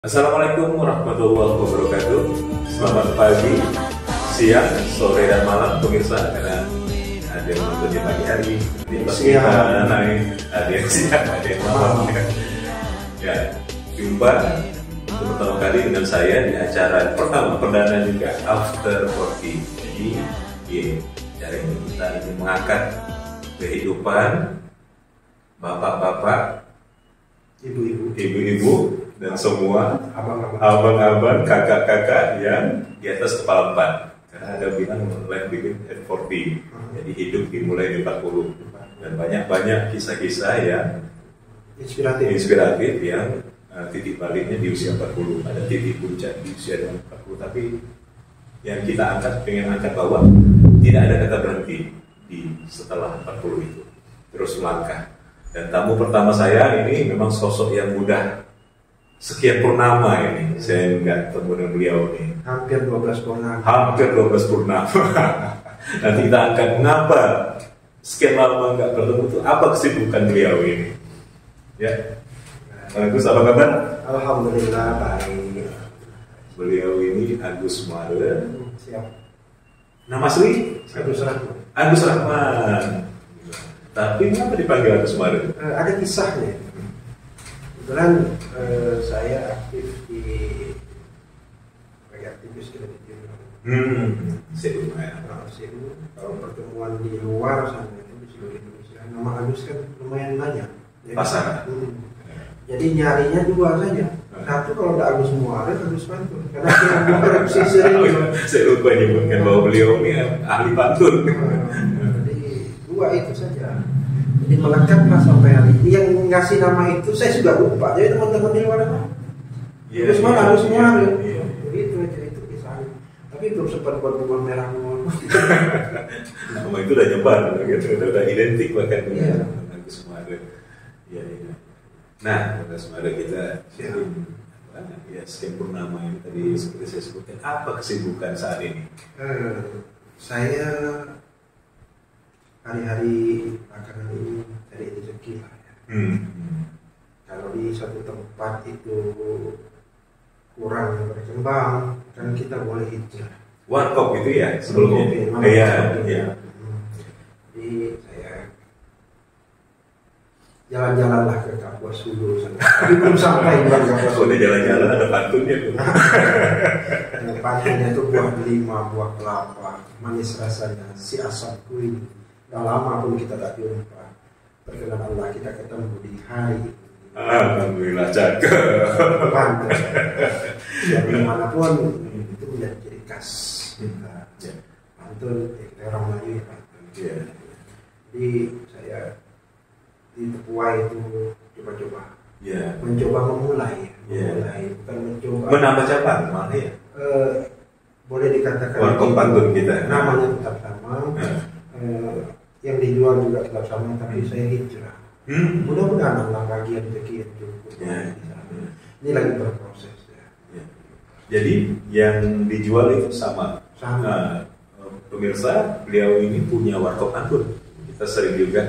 Assalamualaikum warahmatullahi wabarakatuh. Selamat pagi, siang, sore, dan malam pemirsa. Karena ada yang nontonnya pagi hari, ada yang siang, ada yang malam. Ya, jumpa untuk pertama kali dengan saya di acara pertama perdana juga After 40. Jadi, cara ini kita ingin mengangkat kehidupan bapak-bapak, ibu-ibu, dan semua abang-abang, kakak-kakak yang di atas kepala 4. Karena ada bilang life begin at 40. Jadi hidup dimulai di 40. Dan banyak-banyak kisah-kisah yang inspiratif yang titik baliknya di usia 40. Ada titik puncak di usia 40. Tapi yang kita pengen angkat bahwa tidak ada kata berhenti setelah 40 itu. Terus melangkah. Dan tamu pertama saya ini memang sosok yang mudah. Sekian purnama ini, saya nggak ketemu dengan beliau ini. Hampir 12 purnama. Nanti kita angkat mengapa sekian lama nggak bertemu itu, apa kesibukan beliau ini. Ya, Agus apa kabar? Alhamdulillah baik. Beliau ini Agus Mare. Siap. Nama asli? Agus Rahman. Agus Rahman. Tapi kenapa dipanggil Agus Mare? Ada kisahnya. Kebetulan saya aktif sebagai aktivis kredit union. Kalau pertemuan di luar sana itu di seluruh Indonesia, nama Agus kan lumayan banyak. Pasaran. Jadi nyarinya dua saja. Satu kalau ada Agus Muarez, Agus Pantun. Karena dia korupsi sering. Saya lupa nyebutkan bahwa beliau ini ahli pantun. Jadi dua itu saja. Jadi melengkaplah sampai hari ini. Yang ngasih nama itu saya sudah lupa. Jadi teman-teman di luar sana. Agus Muarez. Itu aja itu kisahnya. Tapi belum sempat buat bubur merah mulu. Nama itu udah nyebar, gitu. Udah identik bahkan dengan Agus Muarez. Iya. Nah, Agus Muarez kita sekian purnama ini tadi seperti saya sebutkan. Apa kesibukan saat ini? Saya hari-hari belakangan ini cari rezeki lah ya. Kalau di satu tempat itu kurang berkembang, kan kita boleh hijrah. Warkop itu ya sebelumnya. Iya. Jadi saya jalan-jalanlah ke Kapuas Hulu sana. Tapi belum sampai di Kapuas Hulu. Udah jalan-jalan ada pantunnya tuh. Pantunnya itu buah delima, buah kelapa, manis rasanya, si asamku ini. Udah lama pun kita tak jumpa. Perkenan Allah kita ketemu di hari ini. Alhamdulillah cakep. Pantas. Ya dimanapun itu menjadi ciri khas. Pantun, kita orang Melayu ya pantun. Jadi saya di Tepua itu coba-coba. Mencoba memulai. Bukan mencoba. Menambah cabang malah ya. Boleh dikatakan. Warkop pantun kita. Namanya tetap sama. Yang dijual juga tetap sama, tapi saya hijrah. Mudah-mudahan Allah bagian rezeki yang cukup. Ini lagi berproses ya. Jadi yang dijual itu sama. Pemirsa, beliau ini punya warkop pantun. Kita sering juga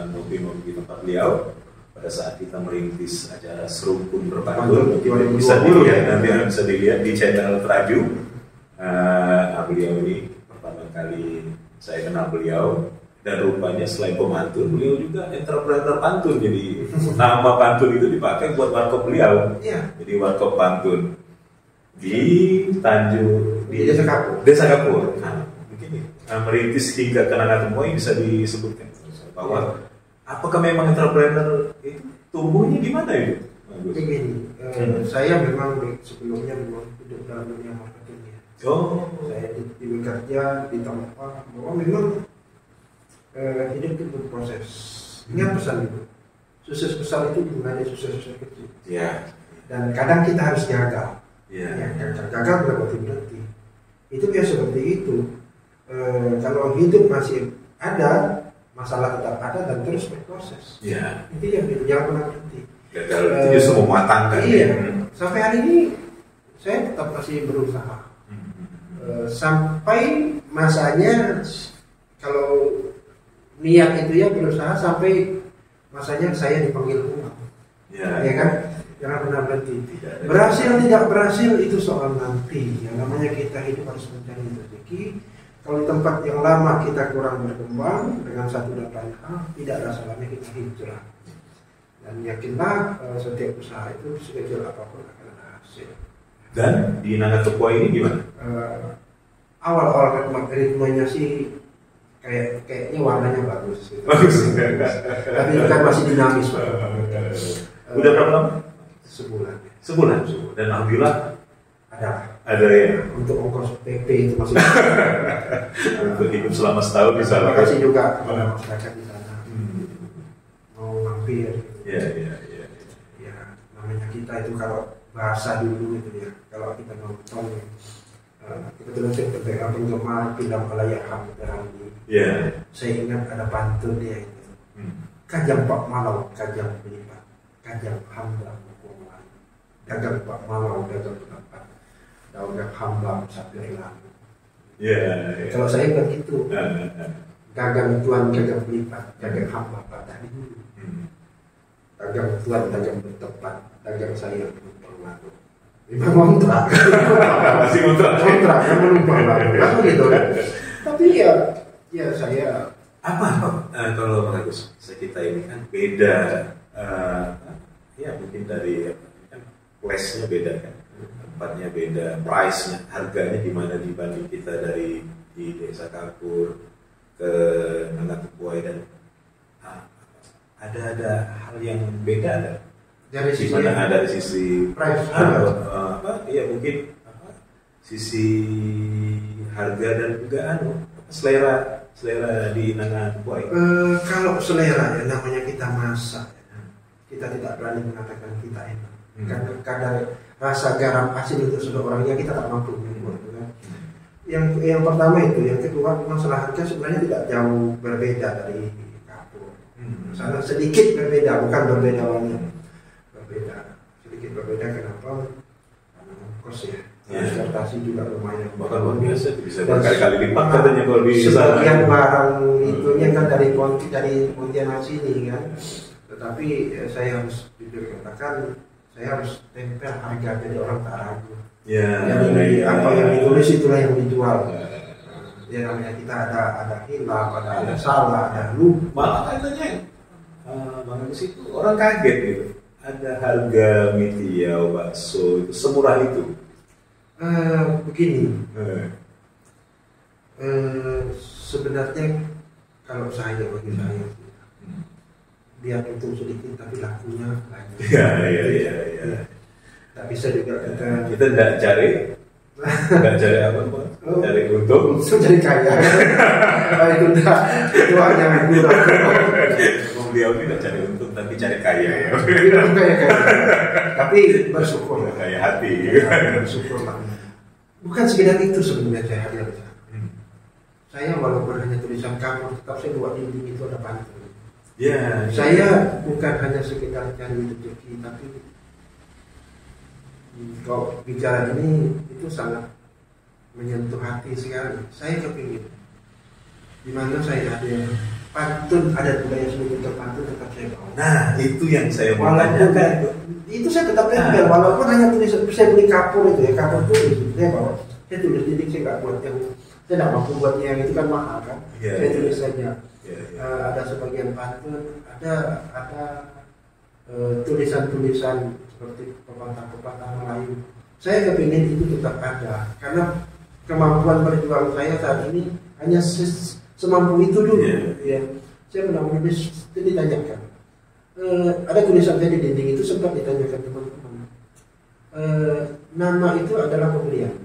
ngopi-ngopi di tempat beliau pada saat kita merintis acara Serumpun Berpantun. Bisa dilihat di channel Traju. Beliau ini pertama kali saya kenal beliau. Dan rupanya selain pemantun, beliau juga entrepreneur pantun. Jadi nama pantun itu dipakai buat warkop beliau. Jadi warkop pantun di Tanjung, di Desa Kapur. Mungkin merintis hingga ke Nangatemoy bisa disebutkan bahwa apakah memang entrepreneur itu tumbuhnya gimana itu? Begini, saya memang sebelumnya memang hidup dalam dunia marketing ya. Saya bekerja di tempat bahwa memang hidup itu berproses. Ingat pesan itu. Sukses besar itu dimulai dari sukses-sukses kecil. Dan kadang kita harus gagal. Gagal berarti. Itu biasa seperti itu. Kalau hidup masih ada, masalah tetap ada dan terus berproses. Itu yang jangan pernah berhenti. Gagal itu justru mematangkan. Sampai hari ini saya tetap masih berusaha. Sampai masanya kalau niat itu ya berusaha sampai masanya saya dipanggil pulang. Ya kan? Jangan pernah berhenti. Berhasil tidak berhasil itu soal nanti. Yang namanya kita hidup harus mencari rezeki. Kalau di tempat yang lama kita kurang berkembang dengan satu dan lain hal, tidak ada salahnya kita hijrah. Dan yakinlah setiap usaha itu sekecil apapun akan ada hasil. Dan di Nanggatepuai ini gimana? Awal-awal ritmenya sih kayaknya warnanya bagus. Gitu. Bagus. Tapi kan masih dinamis. Udah berapa lama? Sebulan. Dan alhamdulillah ada ya. Untuk ongkos PP itu masih. Untuk hidup selama setahun bisa. Terima kasih juga kepada masyarakat di sana. Mau mampir. Ya. Ya, namanya kita itu kalau bahasa dulu gitu ya. Kalau kita nonton, kebetulan saya penggemar film Allahyarham Ramli. Ya. Saya ingat ada pantun dia itu. Kajang Pak Malau, kajang pelipat, kajang hamba hukuman. Dagang Pak Malau, dagang pendapat. Dagang hamba musafir lalu. Ya. Kalau saya ingat itu. Dagang tuan, dagang pelipat, dagang hamba Pak tadi. Dagang tuan, dagang bertempat, dagang saya penumpang lalu. Memang kontrak. Masih kontrak yang penumpang lalu. Kan gitu kan. Tapi ya saya apa kalau Pak Agus kita ini kan beda ya mungkin dari kan place-nya beda kan, tempatnya beda, price-nya, harganya di mana dibanding kita dari di Desa Kapur ke Nanggatepuai dan ada hal yang beda ada dari sisi mana ada sisi price mungkin sisi harga dan juga selera di Nanggatepuai. Kalau selera ya namanya kita masak, kita tidak berani mengatakan kita enak. Karena kadar rasa garam asin untuk seseorangnya kita tak mampu membuat. Kan? Yang pertama itu, yang kedua masalah harga sebenarnya tidak jauh berbeda dari Kapur. Sana sedikit berbeda, bukan berbeda banyak. Sedikit berbeda kenapa? Karena ongkos ya. Transportasi juga lumayan, bahkan luar biasa bisa berkali-kali lipat katanya kalau di sebagian barang itunya kan dari Pontianak sini kan, tetapi saya harus jujur katakan saya harus tempel harga jadi orang tak ragu. Jadi apa yang ditulis itulah yang dijual. Ya namanya kita ada hilaf, ada salah, ada lupa. Malah katanya Bang Agus itu orang kaget gitu. Ada harga mie tiaw, bakso itu semurah itu. Begini, sebenarnya kalau bagi saya biar untung sedikit tapi lakunya banyak. Iya. Tak bisa juga kita tidak cari apa Pak? Cari untung, cari kaya. Itu hanya beliau tidak cari untung tapi cari kaya ya. Kaya. Tapi bersyukur. Kaya hati. Bersyukur lah. Bukan sekedar itu sebenarnya saya hadir. Saya walaupun hanya tulisan Kapur, tetap saya buat dinding itu ada pantun. Saya bukan hanya sekedar cari rezeki, tapi kalau bicara ini itu sangat menyentuh hati sekali. Saya kepingin di mana saya hadir pantun, ada budaya seluruh pantun tetap saya bawa. Nah itu yang saya mau tanyakan. Itu saya tetap tempel walaupun hanya tulis, saya beli Kapur itu ya, Kapur tulis saya bawa. Saya tulis dinding, saya nggak buat yang, saya tidak mampu buatnya yang itu kan mahal kan. Saya tulis saja. Ada sebagian pantun, ada tulisan-tulisan seperti pepatah-pepatah Melayu. Saya kepingin itu tetap ada karena kemampuan berjuang saya saat ini hanya semampu itu dulu. Saya pernah menulis, ditanyakan. Ada tulisan saya di dinding itu sempat ditanyakan teman-teman. Nama itu adalah pemberian,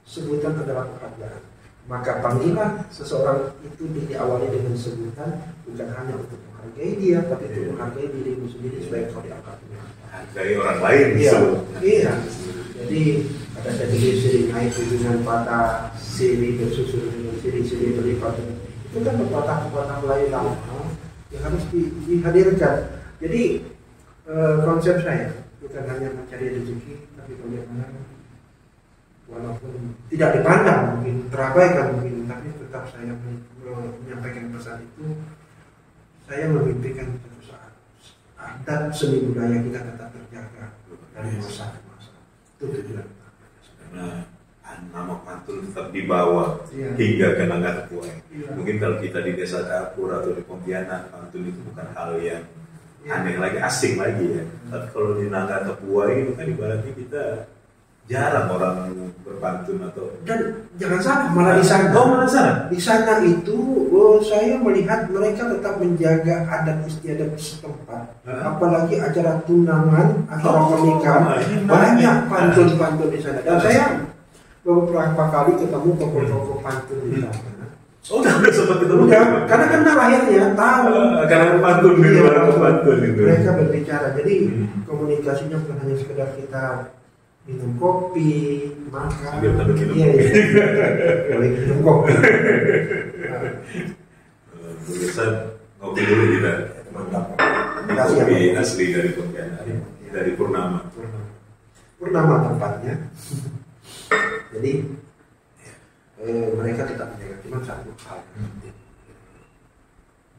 sebutan adalah penghargaan. Maka panggilan seseorang itu diawali dengan sebutan bukan hanya untuk menghargai dia, tapi untuk menghargai dirimu sendiri supaya kau diangkatnya. Hargai orang lain. Iya. Jadi ada siri naik dengan patah, siri bersusul dengan siri berlipat. Itu kan pepatah-pepatah Melayu lama yang harus dihadirkan. Jadi konsep saya bukan hanya mencari rezeki, tapi bagaimana walaupun tidak dipandang mungkin, terabaikan mungkin, tapi tetap saya menyampaikan pesan itu. Saya memimpikan suatu saat adat seni budaya kita tetap terjaga. dari masa ke masa. Itu tujuan. Karena nama pantun tetap dibawa hingga ke Nangga Tepua. Mungkin kalau kita di Desa Kapur atau di Pontianak, pantun itu bukan hal yang aneh lagi, asing lagi ya. Tapi kalau di Nangga Tepua itu kan ibaratnya kita jarang orang berpantun atau dan jangan salah malah di sana itu saya melihat mereka tetap menjaga adat istiadat setempat, apalagi acara tunangan, acara pernikahan, banyak pantun-pantun di sana. Dan saya beberapa kali ketemu tokoh-tokoh pantun di sana. Udah sempat ketemu. Karena kan lahirnya tahu. Karena pantun di luar pantun itu. Mereka berbicara, jadi komunikasinya bukan hanya sekedar kita minum kopi, makan. Iya. Minum kopi. Biasa ngopi dulu kita. Mantap. Kopi asli dari Pontianak, dari Purnama. Purnama tempatnya. Jadi mereka tetap menjaga, cuma satu hal.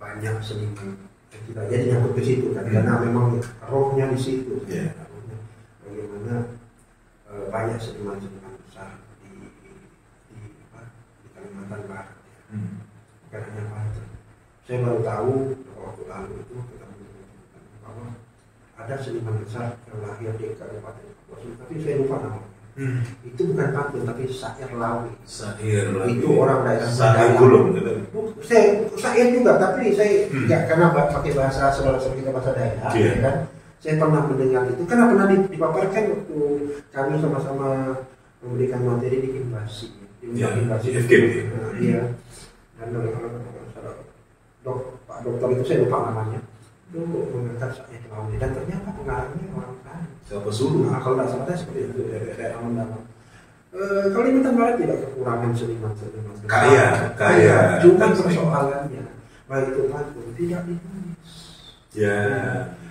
Banyak seniman kita jadi nyangkut ke situ kan, karena memang rohnya di situ. Bagaimana banyak seniman-seniman besar di Kalimantan Barat, bukan hanya Banten. Saya baru tahu waktu lalu itu ketemu bahwa ada seniman besar yang lahir di Kabupaten Kapuas, tapi saya lupa namanya. Itu bukan pantun tapi syair lawi. Itu orang daerah Syair gulung gitu. Syair juga, tapi saya nggak karena pakai bahasa saudara-saudara kita bahasa daerah, ya kan. Saya pernah mendengar itu, karena pernah dipaparkan waktu kami sama-sama memberikan materi di Kimbasi. Iya. Dan Pak Dokter itu saya lupa namanya. Itu mengangkat syair lawi dan ternyata pengarangnya orang kan. Siapa suruh? Kalau tidak salah seperti itu dari daerah Mendalam. Kalimantan Barat tidak kekurangan seniman. Kaya. Cuma persoalannya baik itu pantun tidak ditulis. Ya.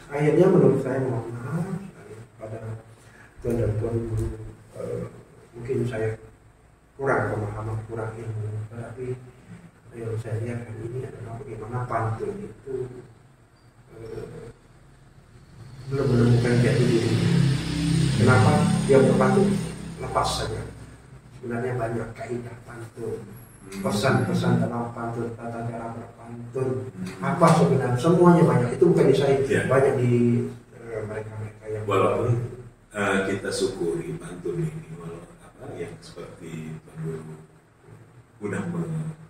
Akhirnya menurut saya mohon maaf pada tuan dan puan guru, mungkin saya kurang pemahaman, kurang ilmu, tetapi yang saya lihat ini adalah bagaimana pantun itu belum menemukan jati diri. Kenapa dia berpantun lepas saja? Sebenarnya banyak kaidah pantun, pesan-pesan dalam pantun, tata cara berpantun, apa sebenarnya semuanya banyak. Itu bukan di saya, banyak di mereka-mereka yang walaupun kita syukuri pantun ini, yang seperti udah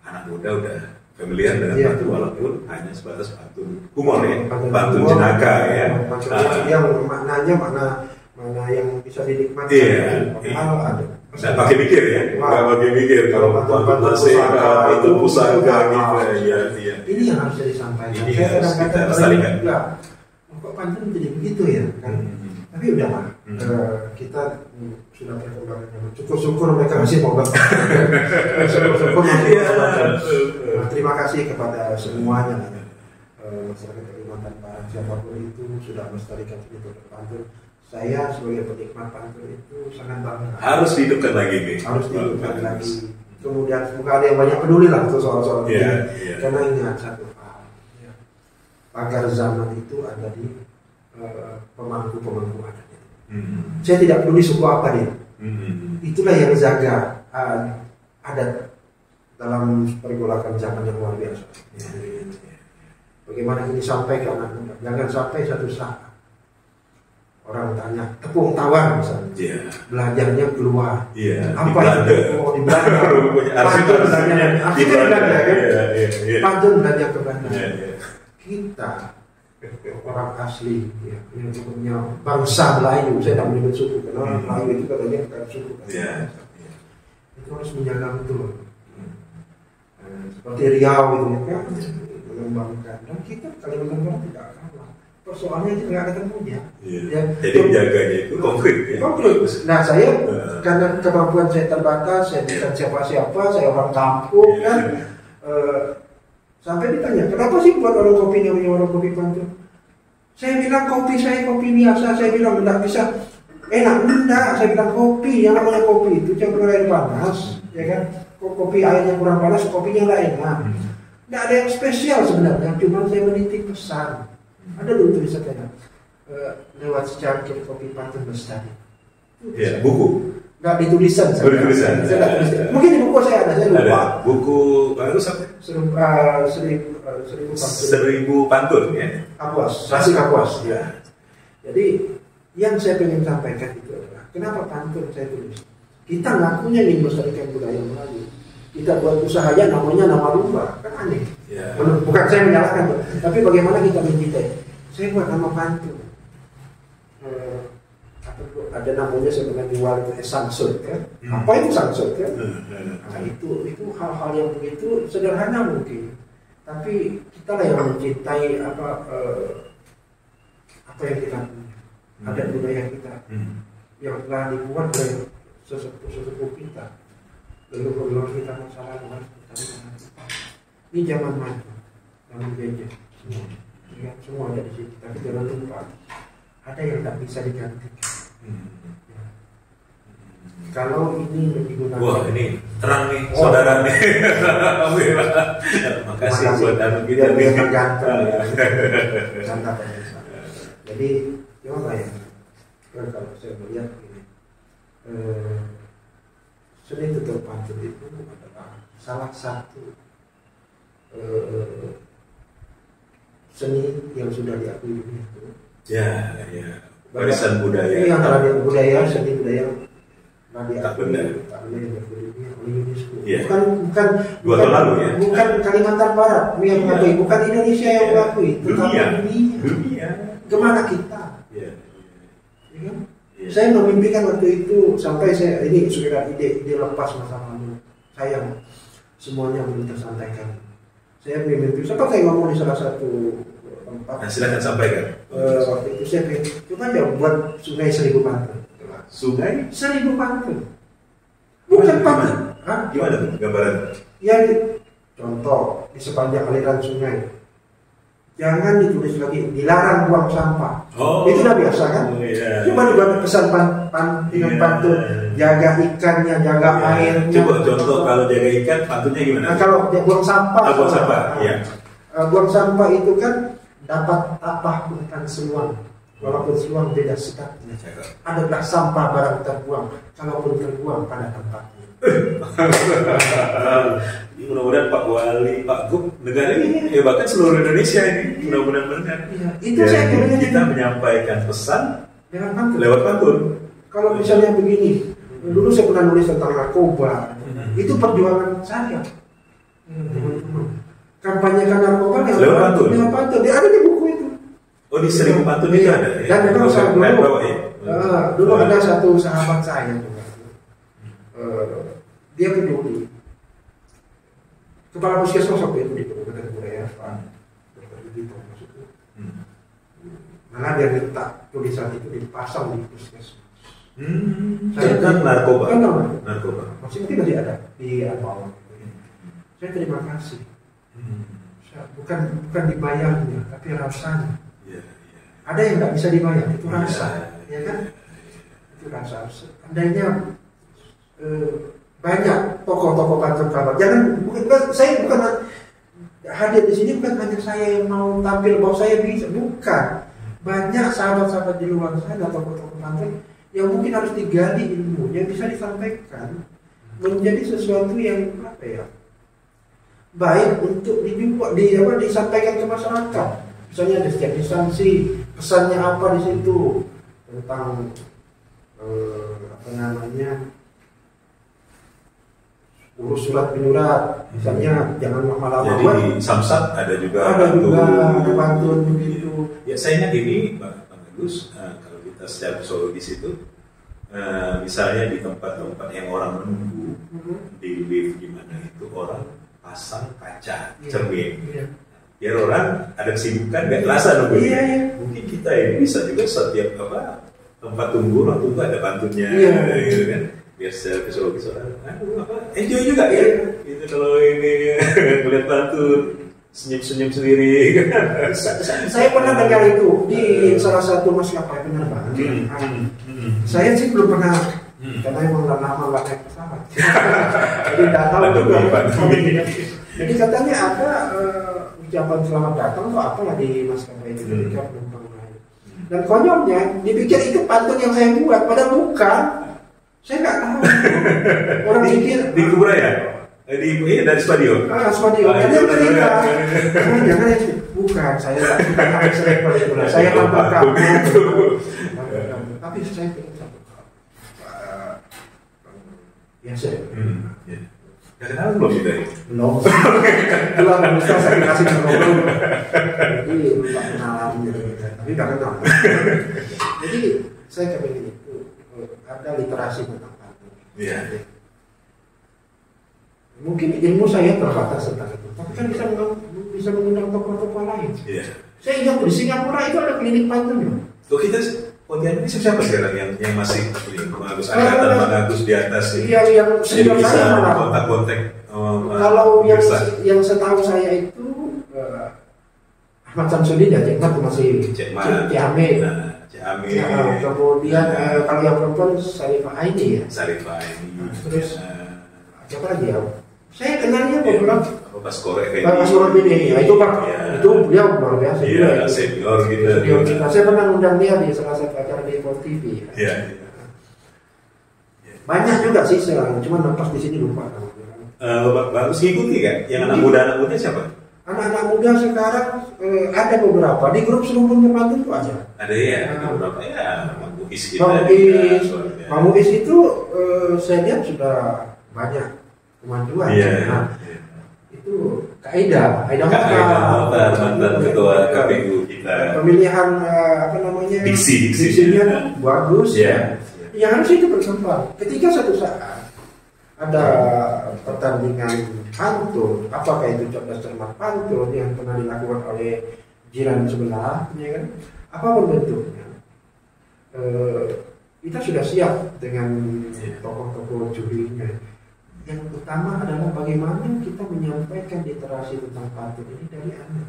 anak muda udah familiar dengan pantun, walaupun hanya sebatas pantun humor ya, pantun jenaka ya, yang maknanya mana yang bisa dinikmati. Ada. Saya pakai mikir ya, nggak pakai mikir kalau pantun klasik itu pusaka gitu ya. Ini yang harus disampaikan. Saya kadang-kadang juga, kok pantun jadi begitu ya kan? Tapi udah lah, kita sudah perkembangan zaman. Syukur mereka masih mau syukur masih mau. Terima kasih kepada semuanya masyarakat Kalimantan Barat, siapapun itu sudah melestarikan seni pantun. Saya sebagai penikmat pantun itu sangat bangga. Harus dihidupkan lagi nih. Harus dihidupkan lagi. Kemudian semoga ada yang banyak peduli lah untuk soal-soal ini. Karena ingat satu hal, pagar zaman itu ada di pemangku adat. Saya tidak peduli suku apa dia. Itulah yang jaga adat dalam pergolakan zaman yang luar biasa. Bagaimana ini sampai ke anak muda? Jangan sampai satu saat orang tanya tepung tawar misalnya, belajarnya keluar. Apa itu? Oh, di Belanda. Pantun belajar di Belanda kan? Pantun belajar ke Belanda. Kita orang asli, yang punya bangsa Melayu, saya tak menyebut suku, karena orang Melayu itu katanya bukan suku. Itu harus menjaga betul. Seperti Riau itu kan, mengembangkan. Dan kita Kalimantan Barat tidak kalah. Persoalannya itu nggak ada temunya. Jadi menjaganya itu konkret. Nah saya karena kemampuan saya terbatas, saya bukan siapa-siapa, saya orang kampung kan. Sampai ditanya, kenapa sih buat orang kopi namanya orang kopi pantun? Saya bilang kopi saya kopi biasa, saya bilang tidak bisa enak, enggak, saya bilang kopi, yang namanya kopi itu campur air panas, ya kan? Kopi airnya kurang panas, kopinya nggak enak. Nggak ada yang spesial sebenarnya, cuma saya menitip pesan. Ada dulu tulisannya, lewat secangkir kopi pantun bestari. Ya, buku. Nggak ditulisan saya. Tulisan. Mungkin di buku saya ada, saya lupa. Ada buku baru sampai 1000 pantun ya. Kapuas, Rasik Kapuas. Ya. Jadi yang saya ingin sampaikan itu adalah kenapa pantun saya tulis. Kita ngakunya ingin melestarikan budaya Melayu. Kita buat usahanya namanya nama lumba, kan aneh. Ya. Bukan saya menyalahkan, tapi bagaimana kita mencintai. Saya buat nama pantun. Ada namanya sebenarnya jual itu sangsut kan? Apa itu sangsut kan? Nah, itu hal-hal yang begitu sederhana mungkin, tapi kita lah yang mencintai apa yang kita punya, adat budaya kita yang telah dibuat oleh sesepuh kita, leluhur kita masa lalu harus kita. Ini zaman maju, zaman jejak semua ada di sini, tapi jangan lupa ada yang tak bisa digantikan. Kalau ini digunakan, wah ini terang nih saudara nih. Makasih buat anu kita nih. Jadi gimana ya? Kalau saya melihat ini, seni tutur pantun itu adalah salah satu seni yang sudah diakui dunia itu. Ya. Warisan budaya. Ini antara budaya, seni budaya tak benda yang diakui dunia oleh UNESCO. Yeah. Bukan 2 tahun lalu ya. Bukan Kalimantan Barat yang mengakui, bukan Indonesia yang mengakui, dunia. Kemana kita? Ya kan? Saya memimpikan waktu itu sampai saya ini sekedar ide lepas masa lalu. Sayang semuanya belum tersampaikan. Saya mimpi, sempat saya ngomong di salah satu tempat. Nah, silakan sampaikan. Waktu itu saya pengen, coba aja buat sungai 1000 pantun. Sungai 1000 pantun. Bukan pantun. Gimana tuh gambaran? Ya, contoh di sepanjang aliran sungai. Jangan ditulis lagi dilarang buang sampah. Itu udah biasa kan? Coba dibuat pesan pantun, jaga ikannya, jaga airnya. Coba contoh kalau jaga ikan, pantunnya gimana? Nah, kalau buang sampah, buang sampah itu kan dapat apa bukan seluang, walaupun seluang beda sikapnya. Adalah sampah barang terbuang, kalaupun terbuang pada tempatnya. Mudah-mudahan Pak Wali, Pak Gub, negara ini, ya bahkan seluruh Indonesia ini, mudah-mudahan benar. Ya, itu saya kira kita menyampaikan pesan lewat pantun. Kalau misalnya begini, dulu saya pernah nulis tentang narkoba, itu perjuangan saya. Kampanyekan narkoba lewat pantun. Lewat pantun, dia ada di buku itu. Oh, di 1000 pantun itu ada. Dan memang saya dulu ada satu sahabat saya juga. Dia peduli. Kepala puskesmas waktu itu di Kabupaten Kurea, Pak Dr. Yudhito maksudnya. Malah dia minta tulisan itu dipasang di puskesmas. Saya kan narkoba. Narkoba. Maksudnya tidak ada di awal. Saya terima kasih. Bukan dibayarnya, tapi rasanya. Ada yang nggak bisa dibayar, itu rasa, ya kan? Itu rasa. Andainya banyak tokoh-tokoh pantun. Saya bukan hadir di sini bukan hanya saya yang mau tampil bahwa saya bisa, bukan. Banyak sahabat-sahabat di luar sana tokoh-tokoh pantun yang mungkin harus digali ilmu, yang bisa disampaikan menjadi sesuatu yang baik untuk disampaikan ke masyarakat. Misalnya ada setiap instansi pesannya apa di situ tentang urus surat menyurat, misalnya jangan lama-lama. Jadi di Samsat ada juga pantun begitu. Ya saya ingat ini Pak Agus, kalau kita secara psikologis itu, misalnya di tempat-tempat yang orang menunggu di lift gimana itu orang pasang kaca cermin. Biar orang ada kesibukan nggak terasa nunggu. Mungkin kita ini bisa juga setiap tempat tunggu ada pantunnya, gitu kan. Biar secara psikologis orang enjoy juga ya gitu kalau ini melihat pantun senyum-senyum sendiri. Saya pernah dengar itu di salah satu maskapai penerbangan. Saya sih belum pernah karena emang lama nggak naik pesawat. Jadi nggak tahu juga. Jadi katanya ada ucapan selamat datang atau apa ya di maskapai itu ketika penumpang naik. Dan konyolnya, dipikir itu pantun yang saya buat, padahal bukan. Saya nggak tahu. Orang pikir di kuburan ya? Dari Spadio. Spadio. Kan dia cerita. Jangan bukan. Saya bukan habis repot itu. Saya tanpa kamu. Tapi saya pikir ya saya. Gak kenal belum kita ini? Belum. Belum bisa saya kasih ngobrol. Jadi lupa kenalan gitu. Tapi udah kenal. Jadi saya kepingin itu ada literasi tentang pantun. Iya. Mungkin ilmu saya terbatas tentang itu, tapi kan bisa mengundang tokoh-tokoh lain. Iya. Saya ingat di Singapura itu ada klinik pantun loh. Tuh kita Pontianak ini siapa sekarang yang masih bagus angkatan bagus di atas ini? Yang jadi bisa saya kontak-kontak. Kalau yang setahu saya itu Ahmad Samsudin ya Cekmat masih Ciame. Kemudian kalau yang perempuan Sarifah Aini ya. Sarifah Aini. Terus siapa lagi ya? Saya kenalnya beberapa. Pas korek kayak Pas korek ini ya itu Pak. Itu beliau luar biasa. Iya, senior gitu. Saya pernah undang dia di salah satu acara di Epon TV. Iya. Banyak juga sih sekarang, cuma pas di sini lupa. Bagus ngikuti kan? Yang anak muda siapa? Anak-anak muda sekarang ada beberapa di grup Serumpunnya Pantun itu aja. Ada ya, beberapa ya. Pak Muiz itu saya lihat sudah banyak kemajuan. Iya. Itu Aida mantan ketua KPU kita. Pemilihan diksinya bagus. Yeah. Yang harus itu berkembang. Ketika suatu saat ada pertandingan pantun, apakah itu cerdas cermat pantun yang pernah dilakukan oleh jiran sebelah, ya kan? Apapun bentuknya, kita sudah siap dengan tokoh-tokoh jurinya. Yang utama adalah bagaimana kita menyampaikan literasi tentang pantun ini dari anak.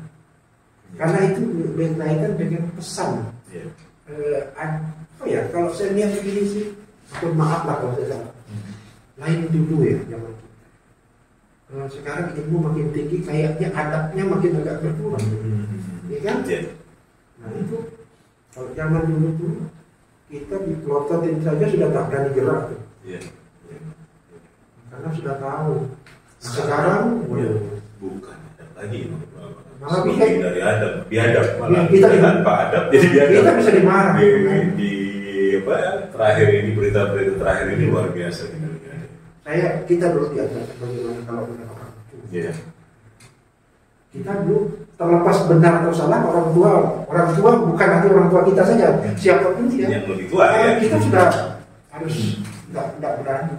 Karena itu berkaitan dengan pesan. Kalau saya lihat begini sih, maaf lah kalau saya salah. Lain dulu ya zaman kita. Sekarang ilmu makin tinggi, kayaknya adabnya makin agak berkurang. Ya kan? Nah itu kalau zaman dulu tuh kita dipelototin saja sudah tak berani gerak tuh. Karena sudah tahu. Nah, sekarang bukan adab lagi, malah bisa dari adab, biadab malah kita tanpa adab jadi biadab. Kita bisa dimarah. Di terakhir ini berita-berita terakhir ini luar biasa kita dulu diajarkan bagaimana kalau benar orang tua. Iya. Kita dulu terlepas benar atau salah orang tua bukan hanya orang tua kita saja, siapapun dia. Yang lebih tua ya. Kita sudah harus tidak berani.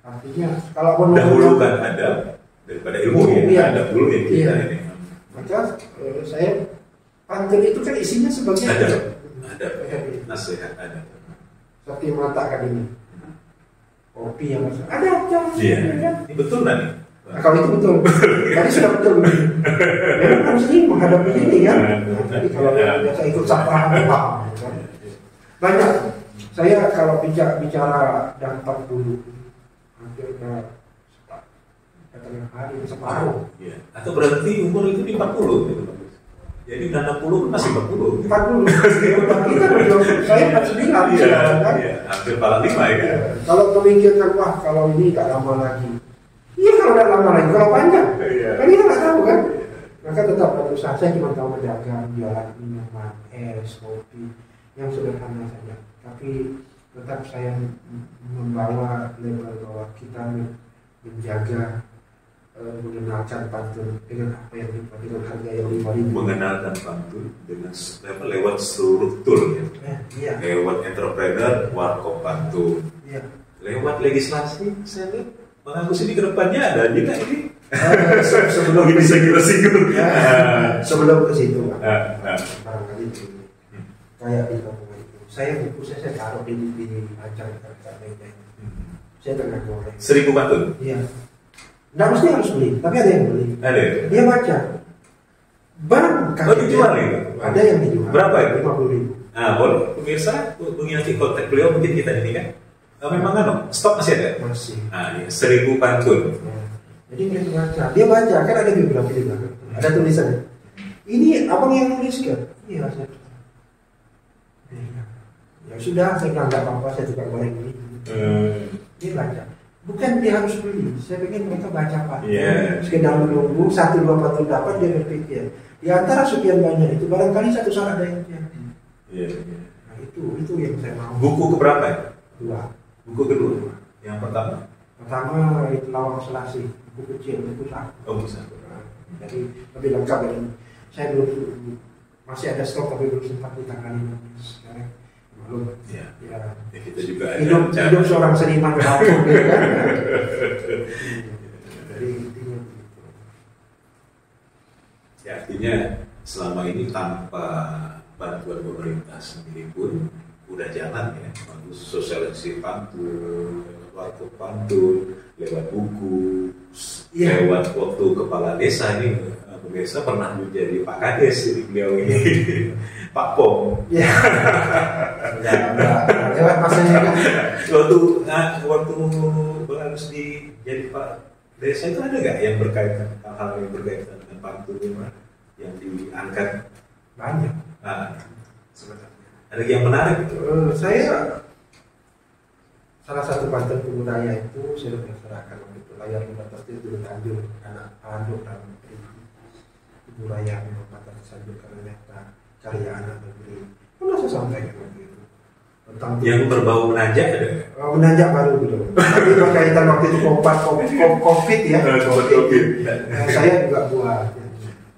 Artinya kalau dahulukan adab daripada ilmu adab dulu yang kita ini. Maka saya pantun itu kan isinya sebagai adab, nasihat adab. Seperti mata kan ini. Kopi yang ada aja. Iya. Ini betul kan? Nah, kalau itu betul. Tadi sudah betul. Memang harus menghadapi ini kan. Jadi kalau biasa ikut sapaan paham. Banyak. Saya kalau bicara dampak dulu hampir hari separuh. Iya. Atau berarti umur itu di 40 gitu. Jadi udah 60 kan masih 40. 40. Kita belum, saya 49 sekarang kan. Iya, hampir 45 ya. Kalau memikirkan kalau ini gak lama lagi. Iya kalau gak lama lagi, kalau panjang. Kan kita gak tahu kan. Maka tetap berusaha, saya cuma tahu menjaga jualan minuman, es, kopi yang sederhana saja. Tapi tetap saya membawa label bahwa kita menjaga mengenalkan pantun dengan apa yang dengan harga yang 5.000. Mengenalkan pantun dengan lewat struktur ya. Lewat entrepreneur, warkop pantun. Lewat legislasi, saya lihat Bang Agus ini kedepannya ada juga ini. Sebelum bisa kita singgung. Sebelum ke situ, barangkali kayak di kampung itu. Saya buku saya taruh di acara meja. Saya tengah goreng. 1.000 pantun. Iya. Nggak mesti harus beli, tapi ada yang beli. Ada. Dia baca. Bang, dijual itu? Ada yang dijual. Berapa itu? 50.000. Nah, boleh pemirsa mengingat kontak beliau mungkin kita ini kan. Memang kan stok masih ada? Masih. Nah, ini 1.000 pantun. Jadi dia baca, kan ada biografi di belakang. Ada tulisannya. Ini abang yang nulis kan? Iya, saya. Ya sudah, saya bilang nggak apa-apa, saya tukang goreng ini. Dia baca. Bukan dia harus beli, saya pengen mereka baca Pak. Sekedar menunggu 1-2 patun dapat dia berpikir. Di antara sekian banyak itu barangkali satu salah ada yang jadi. Nah, itu yang saya mau. Buku keberapa ya? 2. Buku kedua. Yang pertama itu Lawang Selasih, buku kecil, buku satu. Oh, bisa. Jadi lebih lengkap ini. Saya masih ada stok tapi belum sempat ditangani sekarang. Belum. Ya, kita juga hidup seorang seniman berapa gitu kan. Dari intinya. Ya, artinya selama ini tanpa bantuan pemerintah sendiri pun udah jalan ya, bagus sosialisasi pantun, warkop pantun, lewat buku, lewat waktu kepala desa ini. Pemirsa pernah menjadi Pak Kades, jadi beliau ini Pak Pom. Ya, lewat masanya kan. Waktu harus jadi Pak Desa itu ada nggak yang berkaitan hal-hal yang berkaitan dengan pantun yang diangkat? Banyak. Sebenarnya ada yang menarik itu. Saya salah satu pantun budaya itu saya berserahkan waktu itu layar pembatas itu Tanjung anak Anduk dan budaya pembatas Tanjung karena karya anak negeri. Pernah saya sampaikan waktu itu tentang yang berbau menanjak ada? Menanjak baru belum. Tapi berkaitan waktu itu COVID ya. COVID. Saya juga buat.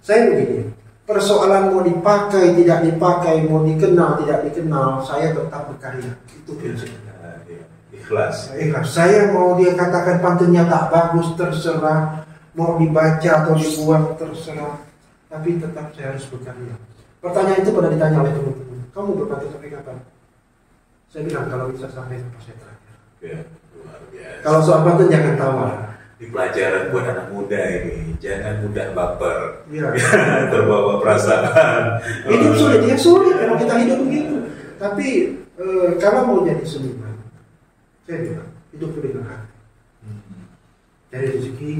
Saya begini. Persoalan mau dipakai, tidak dipakai, mau dikenal, tidak dikenal, saya tetap berkarya. Itu prinsipnya. Ikhlas. Saya mau dia katakan pantunnya tak bagus, terserah. Mau dibaca atau dibuang, terserah. Tapi tetap saya harus berkarya. Pertanyaan itu pernah ditanya oleh teman-teman. Kamu berpantun sampai kapan? Saya bilang kalau bisa sampai saya terakhir. Ya, luar biasa. Kalau soal pantun jangan tawar. Di pelajaran buat anak muda ini, jangan mudah baper, terbawa perasaan. Hidup sulit, ya sulit kalau kita hidup begitu. Tapi kalau mau jadi seniman, saya bilang hidup dengan hati. Cari rezeki,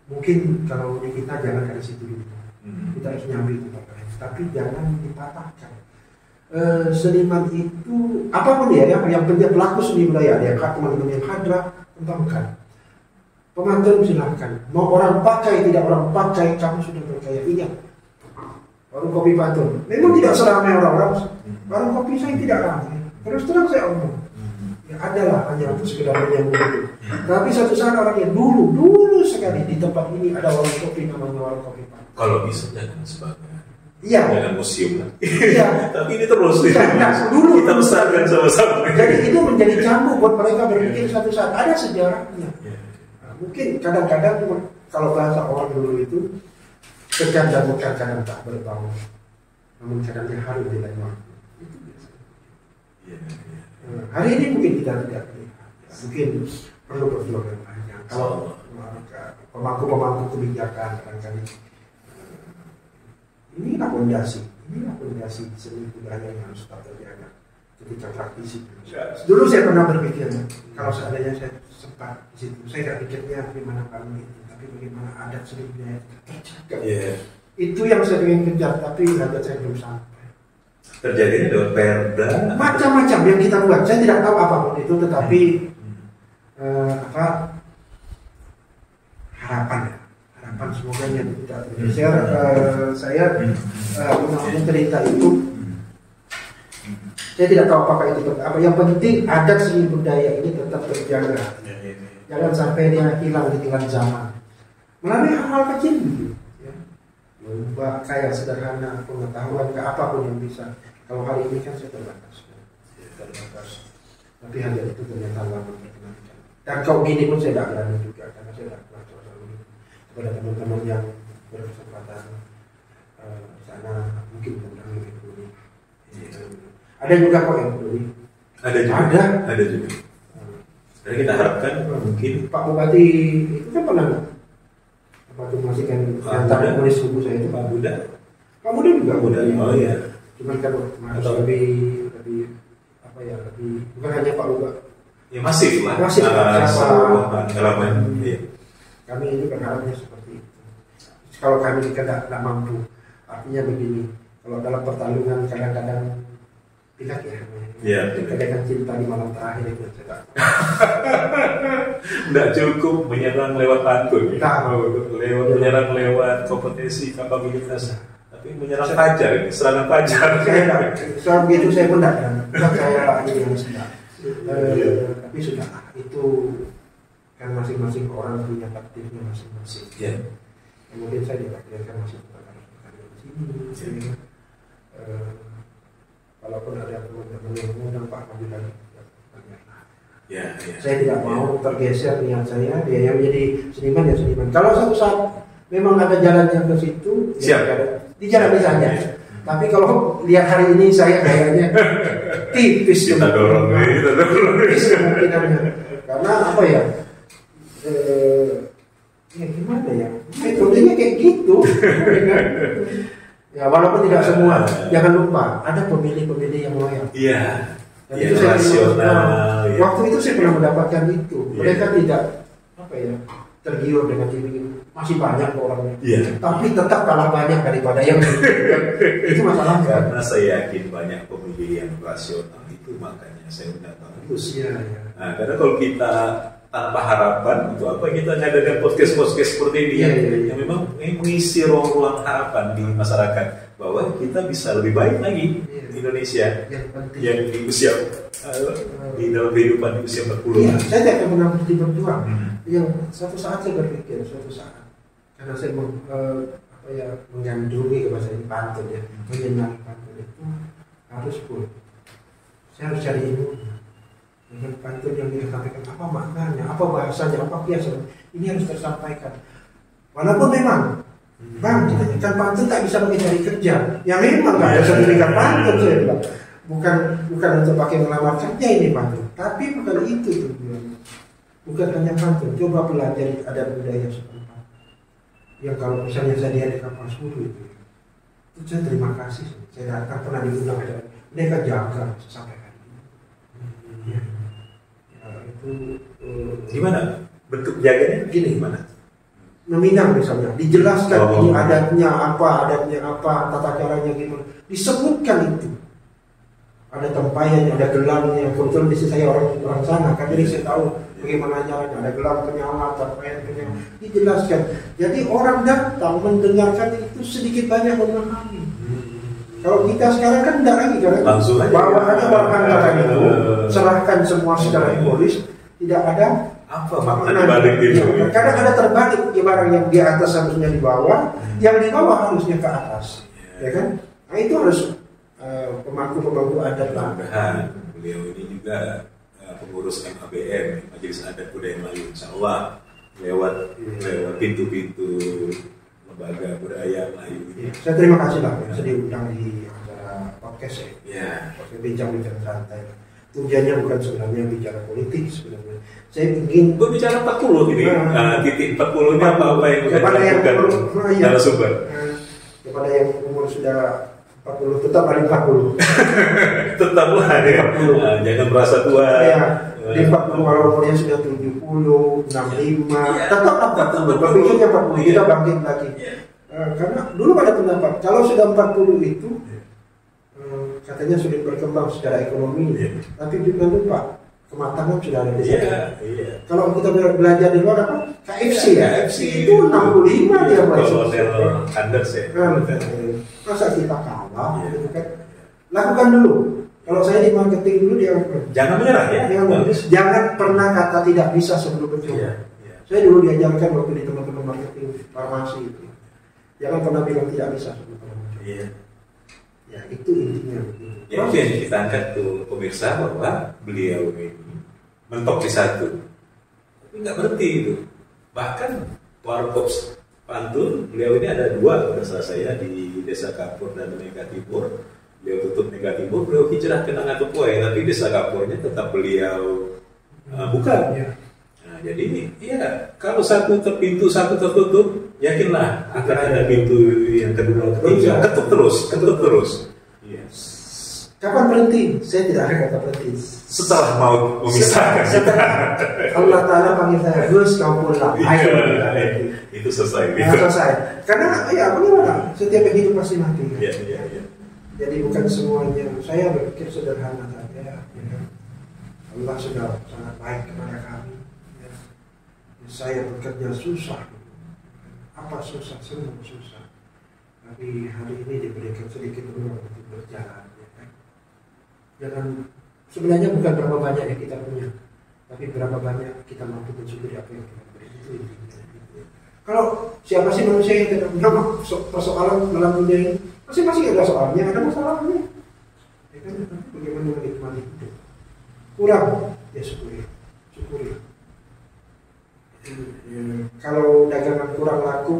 mungkin kalau kita jangan dari situ dulu. Kita harus nyambi tempat lain, tapi jangan dipatahkan. Seniman itu apapun yang penting pelaku seni budaya, dia teman-teman yang hadrah kembangkan. Pemantun silahkan. Mau orang pakai tidak orang pakai, kamu sudah berkarya. Ingat, warung kopi pantun memang tidak seramai orang-orang. Warung kopi saya tidak ramai. Terus terang saya omong. Ya adalah hanya untuk sekedar menyambung itu. Tapi satu saat orang yang dulu sekali di tempat ini ada warung kopi namanya warung kopi pantun. Kalau bisa jangan sebagai jangan museum lah. Iya. Tapi ini terus dulu kita besarkan sama-sama. Jadi itu menjadi cambuk buat mereka berpikir satu saat ada sejarahnya. Mungkin kadang-kadang kalau bahasa orang dulu itu tekan dan bukan kadang tak berbau, namun kadang dia harus di lain waktu. Itu biasa. Hari ini mungkin kita tidak lihat, mungkin perlu perjuangan panjang. Kalau pemangku kebijakan kadang-kadang inilah fondasi seni budaya yang harus tetap terjaga ketika praktisi. Dulu saya pernah berpikir kalau seandainya saya sempat di situ, saya tidak pikirnya bagaimana kami itu, tapi bagaimana adat seni budaya terjaga. Itu yang saya ingin kejar, tapi adat saya belum sampai. Terjadi dengan perda macam-macam yang kita buat. Saya tidak tahu apapun itu, tetapi harapan semoga tidak terjadi. Saya punya cerita itu. Saya tidak tahu apakah itu apa. Yang penting adat seni budaya ini tetap terjaga. Jangan sampai dia hilang di tengah zaman. Melalui hal-hal kecil gitu. Ya. Lomba kayak sederhana pengetahuan ke apapun yang bisa. Kalau hari ini kan saya terbatas. Tapi hal itu ternyata lama berkenankan. Dan kalau gini pun saya tidak berani juga karena saya tidak pernah coba kepada teman-teman yang berkesempatan di sana mungkin mudah-mudahan lebih peduli. Ada juga kok yang peduli. Ada juga. Dan kita harapkan mungkin Pak Bupati itu kan pernah Pak Bupati masih kan antara nulis buku saya itu Pak Buddha juga. Oh iya. Cuman kan harus lebih apa ya, lebih bukan hanya Pak Bupati. Ya masif lah. Masif pengalaman. Kami ini berharapnya seperti itu. Kalau kami tidak mampu, artinya begini. Kalau dalam pertarungan kadang-kadang Pilek ya. Iya. Katakan cinta di malam terakhir itu. Nggak cukup menyerang lewat pantun. Menyerang lewat kompetensi kapabilitas. Tapi menyerang fajar, serangan fajar. Saya begitu saya pun tidak saya ini yang sudah. Tapi sudah itu kan masing-masing orang punya takdirnya masing-masing. Yeah. Kemudian saya ditakdirkan masih tetap harus bekerja di sini. Walaupun ada teman-teman yang mengundang Pak Habib lagi. Saya tidak mau tergeser niat saya. Dia yang menjadi seniman ya seniman. Kalau suatu saat memang ada jalannya ke situ, siap. Dijalani saja. Tapi kalau lihat hari ini saya kayaknya tipis. Kita dorong. Tipis kemungkinannya. Karena apa ya? Ya gimana ya? Metodenya kayak gitu. Ya walaupun tidak semua. Jangan lupa ada pemilih-pemilih yang loyal. Iya. Yang rasional. Waktu itu saya pernah mendapatkan itu. Mereka tidak apa ya? Tergiur dengan ini. Masih banyak orangnya, tapi tetap kalah banyak daripada yang itu masalahnya. Karena saya yakin banyak pemilih yang rasional itu, makanya saya udah bagus. Nah, karena kalau kita tanpa harapan untuk apa kita ngadakan podcast seperti ini yang memang mengisi ruang-ruang harapan di masyarakat bahwa kita bisa lebih baik lagi di Indonesia yang di usia di dalam kehidupan di usia 40. Saya tidak akan pernah berhenti berjuang. Yang suatu saat saya berpikir karena saya menggandrungi ke bahasa ini pantun ya, menyenangi pantun itu harus pun saya harus cari ilmu dengan pantun yang disampaikan apa maknanya, apa bahasanya, apa kiasan ini harus tersampaikan. Walaupun memang Bang, kan pantun tak bisa pakai cari kerja. Ya memang nggak ada sertifikat pantun saya bilang. Bukan untuk pakai melamar kerja ini pantun, tapi bukan itu tujuannya. Bukan hanya pantun, coba pelajari adat budaya setempat. Yang kalau misalnya saya di kapal suruh itu saya terima kasih. Saya datang pernah diundang ada mereka jaga sampai hari ini. Itu gimana bentuk jaganya? Gini gimana? Meminang misalnya, dijelaskan ini adatnya apa, tata caranya gimana, disebutkan itu. Ada tempayannya, ada gelarnya. Kebetulan di sini saya orang sana, kan jadi saya tahu bagaimana caranya. Ada gelar penyamat, tempayan penyamat, dijelaskan. Jadi orang datang mendengarkan itu sedikit banyak memahami. Kalau kita sekarang kan tidak lagi, karena bawa aja barang itu, serahkan semua secara egois, tidak ada apa makna dibalik itu. Kadang ada terbalik, ya barang yang di atas harusnya di bawah, yang di bawah harusnya ke atas, ya kan? Nah itu harus pemangku adat lah. Beliau ini juga pengurus MABM, Majelis Adat Budaya Melayu, Insya Allah lewat pintu-pintu lembaga budaya Melayu ini. Saya terima kasih lah saya diundang di acara podcast ya. Bincang-bincang santai. Tujuannya bukan sebenarnya bicara politik sebenarnya. Saya ingin berbicara 40 ini. Titik 40 ini apa yang kepada yang narasumber. Kepada yang umur sudah 40 tetap ada 40. Tetaplah ya. Jangan merasa tua. Di 40 kalau umurnya sudah 70, 65, tetap berpikirnya 40 kita bangkit lagi. Karena dulu ada pendapat kalau sudah 40 itu katanya sudah berkembang secara ekonomi, tapi juga lupa kematangan sudah ada di sana. Kalau kita belajar di luar apa? KFC itu 65 dia kolonel Anders ya. Masa kita kalah? Gitu kan? Lakukan dulu. Kalau saya di marketing dulu dia jangan menyerah ya. Jangan pernah kata tidak bisa sebelum mencoba. Saya dulu diajarkan waktu di teman-teman marketing farmasi itu. Jangan pernah bilang tidak bisa sebelum mencoba. Ya itu intinya. Ya itu yang kita angkat tuh pemirsa bahwa beliau ini mentok di satu, tapi nggak berhenti itu. Bahkan warkop pantun beliau ini ada 2 pada saat saya di Desa Kapur dan Mega Timur. Beliau tutup Mega Timur, beliau hijrah ke Nangatupoi, tapi Desa Kapurnya tetap beliau buka. Nah, jadi ya kalau satu pintu satu tertutup, yakinlah akan ada pintu yang kedua, ketiga, ketuk terus. Kapan berhenti? Saya tidak ada kata berhenti. Setelah mau memisahkan. Allah Ta'ala panggil saya, Gus kamu pulang. Itu selesai. Selesai. Karena ya bagaimana? Setiap yang hidup pasti mati. Iya. Jadi bukan semuanya. Saya berpikir sederhana saja. Ya. Allah sudah sangat baik kepada kami. Ya. Saya bekerja susah. Apa susah? Semua susah. Tapi hari ini diberikan sedikit ruang untuk berjalan. Ya. Jangan, sebenarnya bukan berapa banyak yang kita punya, tapi berapa banyak kita mampu mensyukuri apa yang kita beri. Itu intinya. Kalau siapa sih manusia yang tidak punya persoalan dalam dunia ini? Masing-masing ada soalnya, ada masalahnya. Ya kan, bagaimana menikmati itu? Kurang, ya syukuri. Kalau dagangan kurang laku,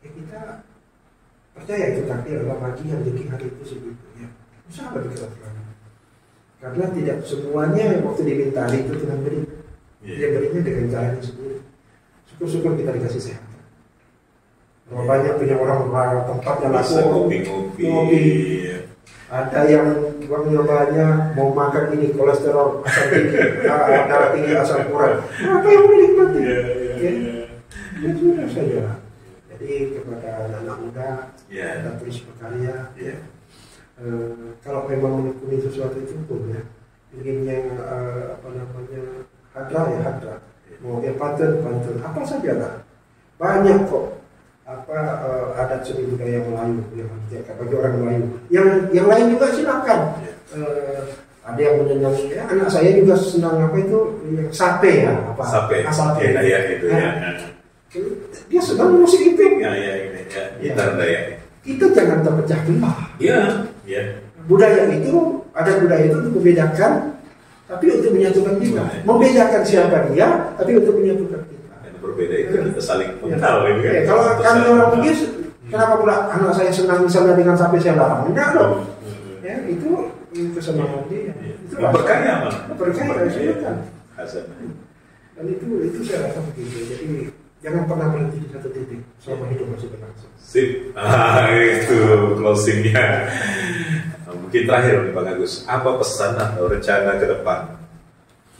ya kita percaya itu takdir Allah bagi yang rezeki hari itu segitu. Ya, usaha bergerak. Karena tidak semuanya yang waktu diminta itu Tuhan beri. Dia berinya dengan caranya sendiri. Syukur-syukur kita dikasih sehat. Banyak punya orang tempatnya laku kopi. Ada yang uangnya banyak mau makan ini kolesterol asam tinggi, darah tinggi, asam urat. Apa yang boleh dinikmati? Ya sudah saja. Jadi kepada anak-anak muda, kita terus berkarya. Kalau memang menekuni sesuatu itu pun ya, ingin yang hadra. Mau yang pantun, apa saja lah. Banyak kok adat seni budaya Melayu yang dijaga bagi orang Melayu. Yang lain juga silakan. Ada yang menyenangi. Ya, anak saya juga senang yang sape ya. Sape. Ya gitu ya. Dia senang musik itu. Gitar daya. Kita jangan terpecah belah. Iya. Budaya itu untuk membedakan, tapi untuk menyatukan kita. Membedakan siapa dia, tapi untuk menyatukan kita. Berbeda itu kita saling mengenal gitu kan. Kalau kami orang Bugis, kenapa pula anak saya senang misalnya dengan sapi saya larang? Enggak dong. Ya, itu kesenangan dia. Itu berkarya mah. Berkarya silakan. Dan itu saya rasa begitu. Jadi jangan pernah berhenti di satu titik selama hidup masih berlangsung. Sip. Itu closingnya. Mungkin terakhir nih Pak Agus, apa pesan atau rencana ke depan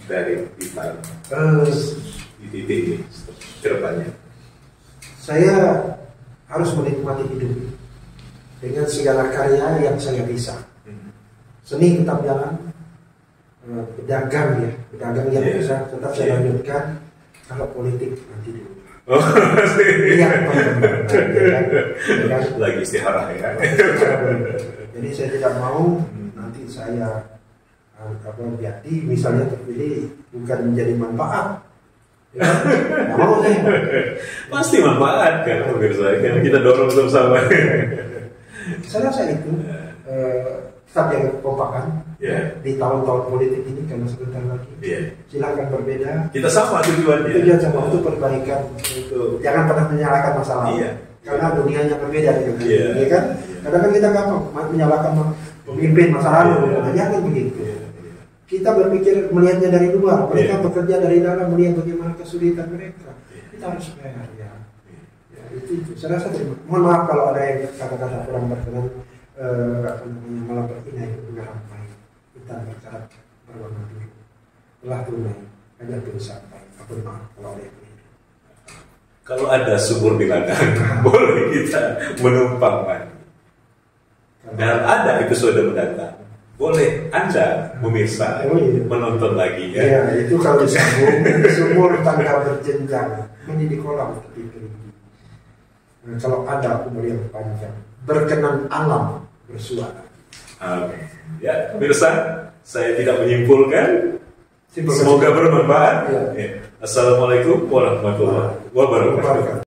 dari kita di titik ini ke depannya? Saya harus menikmati hidup dengan segala karya yang saya bisa. Seni tetap jalan, pedagang yang bisa tetap saya lanjutkan. Kalau politik nanti dulu. Lagi istihara ya. Jadi saya tidak mau nanti saya jadi misalnya terpilih bukan menjadi manfaat. Ya, mau saya. Pasti manfaat kan pemirsa, kan kita dorong bersama. Saya rasa itu tetap jaga kekompakan di tahun-tahun politik ini karena sebentar lagi. Silakan berbeda. Kita sama tujuannya. Tujuan sama untuk perbaikan. Jangan pernah menyalahkan masalah. Karena dunianya berbeda dengan ini kan. Kadang-kadang kita gampang menyalahkan pemimpin masa lalu. Jangan begitu. Kita berpikir melihatnya dari luar, mereka bekerja dari dalam, melihat bagaimana kesulitan mereka. Kita harus fair ya. Itu. Saya rasa mohon maaf kalau ada yang kata-kata kurang berkenan, malah berkina itu benar baik. Kita berharap berwarna biru. Telah tunai, hanya pun sampai. Apa maaf kalau ada yang begitu. Kalau ada sumur di ladang, boleh kita menumpang mandi. Dan ada episode mendatang. Boleh Anda pemirsa menonton lagi ya. Iya, itu kalau disambung sumur tangga berjenjang menjadi kolam tepi tinggi. Nah, kalau ada umur yang panjang, berkenan alam bersuara. Amin. Ya, pemirsa, saya tidak menyimpulkan. Semoga bermanfaat. Assalamualaikum warahmatullahi wabarakatuh.